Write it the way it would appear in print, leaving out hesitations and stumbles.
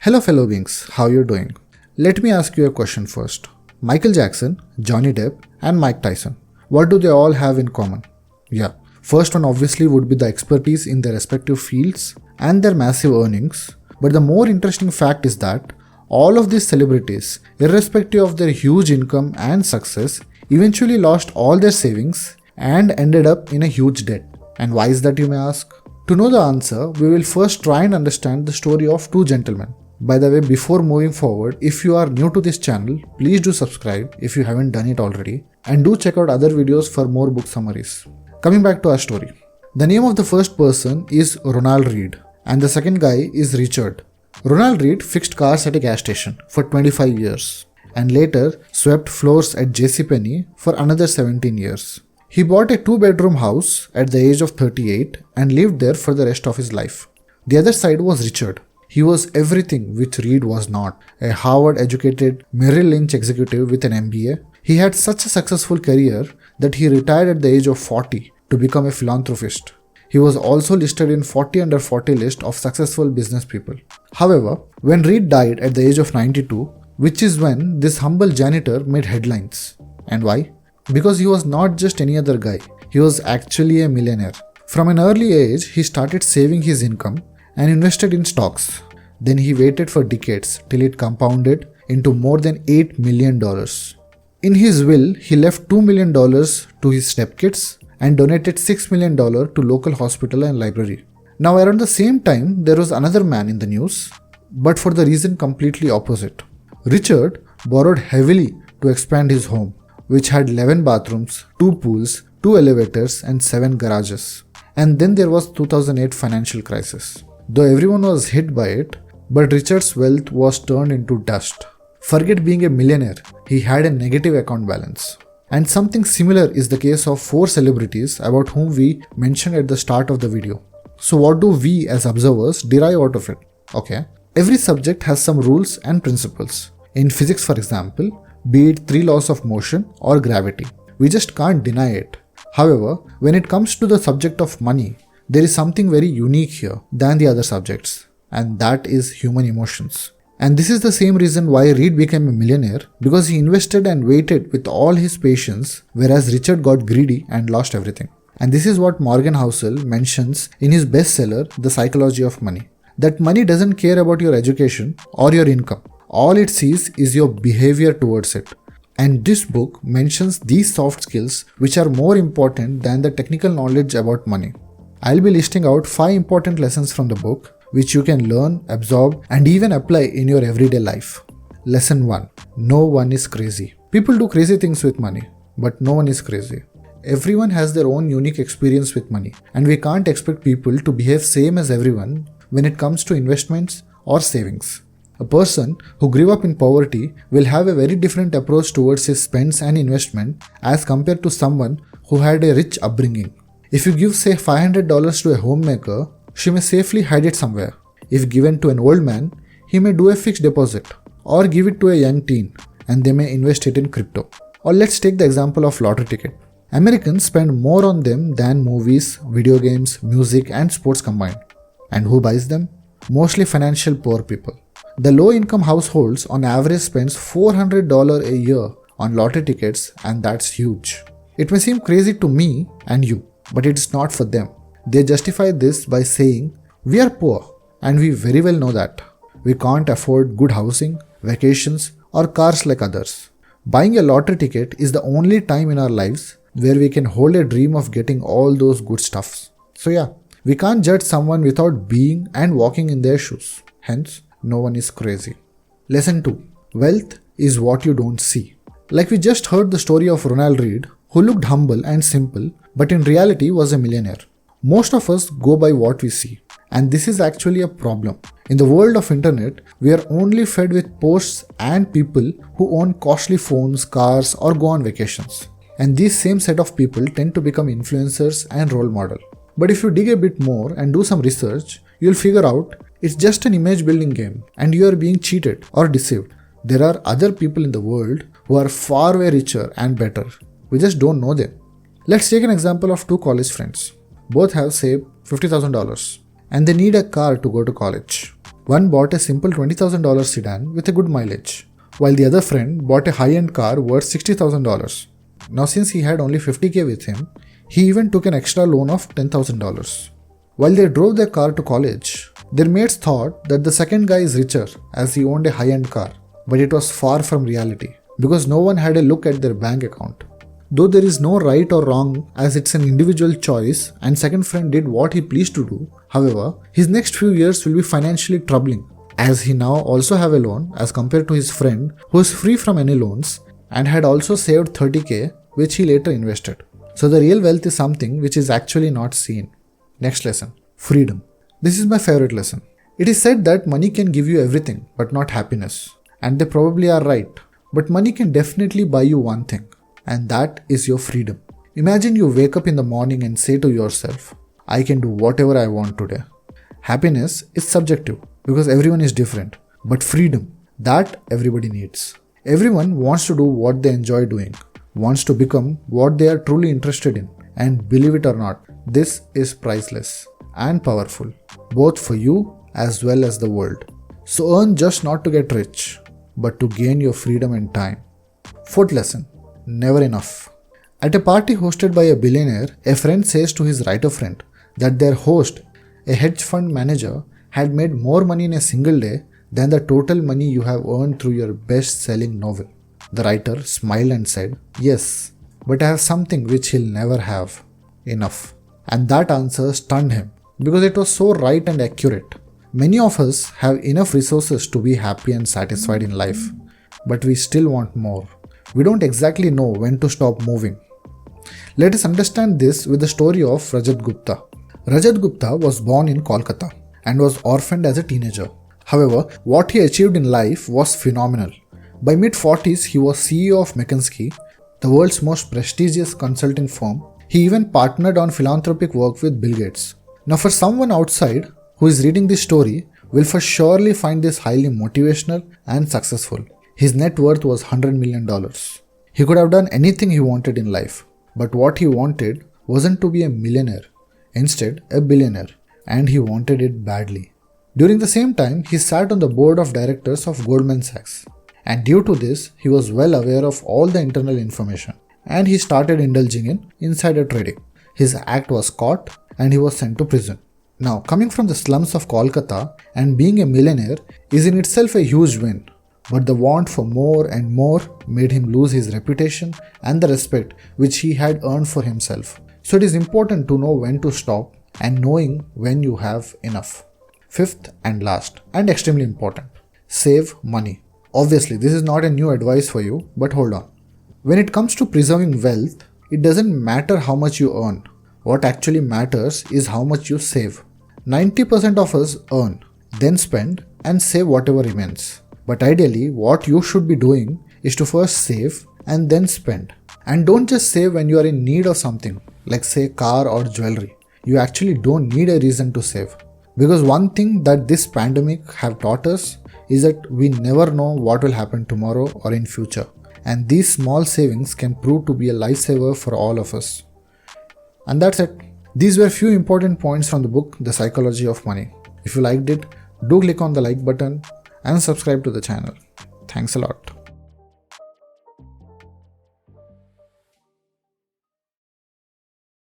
Hello fellow beings, how you doing? Let me ask you a question first. Michael Jackson, Johnny Depp and Mike Tyson. What do they all have in common? Yeah, first one obviously would be the expertise in their respective fields and their massive earnings. But the more interesting fact is that all of these celebrities, irrespective of their huge income and success, eventually lost all their savings and ended up in a huge debt. And why is that, you may ask? To know the answer, we will first try and understand the story of two gentlemen. By the way, before moving forward, if you are new to this channel, please do subscribe if you haven't done it already, and do check out other videos for more book summaries. Coming back to our story. The name of the first person is Ronald Read, and the second guy is Richard. Ronald Read fixed cars at a gas station for 25 years, and later swept floors at JCPenney for another 17 years. He bought a 2-bedroom house at the age of 38 and lived there for the rest of his life. The other side was Richard. He was everything which Read was not. A Harvard-educated Merrill Lynch executive with an MBA. He had such a successful career that he retired at the age of 40 to become a philanthropist. He was also listed in 40 under 40 list of successful business people. However, when Read died at the age of 92, which is when this humble janitor made headlines. And why? Because he was not just any other guy. He was actually a millionaire. From an early age, he started saving his income and invested in stocks. Then he waited for decades till it compounded into more than $8 million. In his will, he left $2 million to his stepkids and donated $6 million to local hospital and library. Now around the same time, there was another man in the news, but for the reason completely opposite. Richard borrowed heavily to expand his home, which had 11 bathrooms, 2 pools, 2 elevators and 7 garages. And then there was 2008 financial crisis. Though everyone was hit by it, but Richard's wealth was turned into dust. Forget being a millionaire, he had a negative account balance. And something similar is the case of 4 celebrities about whom we mentioned at the start of the video. So what do we as observers derive out of it? Okay, every subject has some rules and principles. In physics, for example, be it 3 laws of motion or gravity. We just can't deny it. However, when it comes to the subject of money, there is something very unique here than the other subjects, and that is human emotions. And this is the same reason why Read became a millionaire, because he invested and waited with all his patience, whereas Richard got greedy and lost everything. And this is what Morgan Housel mentions in his bestseller, The Psychology of Money. That money doesn't care about your education or your income. All it sees is your behavior towards it. And this book mentions these soft skills which are more important than the technical knowledge about money. I'll be listing out 5 important lessons from the book which you can learn, absorb and even apply in your everyday life. Lesson 1. No one is crazy. People do crazy things with money, but no one is crazy. Everyone has their own unique experience with money, and we can't expect people to behave same as everyone when it comes to investments or savings. A person who grew up in poverty will have a very different approach towards his spends and investment as compared to someone who had a rich upbringing. If you give say $500 to a homemaker, she may safely hide it somewhere. If given to an old man, he may do a fixed deposit or give it to a young teen and they may invest it in crypto. Or let's take the example of lottery ticket. Americans spend more on them than movies, video games, music and sports combined. And who buys them? Mostly financial poor people. The low-income households on average spends $400 a year on lottery tickets, and that's huge. It may seem crazy to me and you, but it's not for them. They justify this by saying, we are poor and we very well know that. We can't afford good housing, vacations or cars like others. Buying a lottery ticket is the only time in our lives where we can hold a dream of getting all those good stuffs. So yeah, we can't judge someone without being and walking in their shoes. Hence, no one is crazy. Lesson 2. Wealth is what you don't see. Like we just heard the story of Ronald Read, who looked humble and simple, but in reality was a millionaire. Most of us go by what we see, and this is actually a problem. In the world of internet, we are only fed with posts and people who own costly phones, cars, or go on vacations. And these same set of people tend to become influencers and role model. But if you dig a bit more and do some research, you'll figure out it's just an image building game and you are being cheated or deceived. There are other people in the world who are far way richer and better. We just don't know them. Let's take an example of 2 college friends. Both have say $50,000 and they need a car to go to college. One bought a simple $20,000 sedan with a good mileage, while the other friend bought a high-end car worth $60,000. Now since he had only $50,000 with him, he even took an extra loan of $10,000. While they drove their car to college, their mates thought that the second guy is richer as he owned a high-end car, but it was far from reality because no one had a look at their bank account. Though there is no right or wrong as it's an individual choice and second friend did what he pleased to do, however, his next few years will be financially troubling as he now also have a loan as compared to his friend who is free from any loans and had also saved $30,000 which he later invested. So the real wealth is something which is actually not seen. Next lesson, freedom. This is my favorite lesson. It is said that money can give you everything but not happiness. And they probably are right. But money can definitely buy you one thing, and that is your freedom. Imagine you wake up in the morning and say to yourself, I can do whatever I want today. Happiness is subjective because everyone is different. But freedom, that everybody needs. Everyone wants to do what they enjoy doing, wants to become what they are truly interested in. And believe it or not, this is priceless and powerful, both for you as well as the world. So earn just not to get rich, but to gain your freedom and time. Fourth lesson, never enough. At a party hosted by a billionaire, a friend says to his writer friend that their host, a hedge fund manager, had made more money in a single day than the total money you have earned through your best-selling novel. The writer smiled and said, yes, but I have something which he'll never have. Enough. And that answer stunned him because it was so right and accurate. Many of us have enough resources to be happy and satisfied in life, but we still want more. We don't exactly know when to stop moving. Let us understand this with the story of Rajat Gupta. Rajat Gupta was born in Kolkata and was orphaned as a teenager. However, what he achieved in life was phenomenal. By mid-40s, he was CEO of McKinsey, the world's most prestigious consulting firm. He even partnered on philanthropic work with Bill Gates. Now for someone outside who is reading this story will for surely find this highly motivational and successful. His net worth was $100 million. He could have done anything he wanted in life, but what he wanted wasn't to be a millionaire, instead a billionaire, and he wanted it badly. During the same time, he sat on the board of directors of Goldman Sachs, and due to this, he was well aware of all the internal information, and he started indulging in insider trading. His act was caught and he was sent to prison. Now, coming from the slums of Kolkata and being a millionaire is in itself a huge win, but the want for more and more made him lose his reputation and the respect which he had earned for himself. So it is important to know when to stop and knowing when you have enough. Fifth and last, and extremely important, save money. Obviously, this is not a new advice for you, but hold on. When it comes to preserving wealth, it doesn't matter how much you earn. What actually matters is how much you save. 90% of us earn, then spend and save whatever remains. But ideally, what you should be doing is to first save and then spend. And don't just save when you are in need of something, like say car or jewelry. You actually don't need a reason to save. Because one thing that this pandemic have taught us is that we never know what will happen tomorrow or in future. And these small savings can prove to be a lifesaver for all of us. And that's it. These were few important points from the book, The Psychology of Money. If you liked it, do click on the like button and subscribe to the channel. Thanks a lot.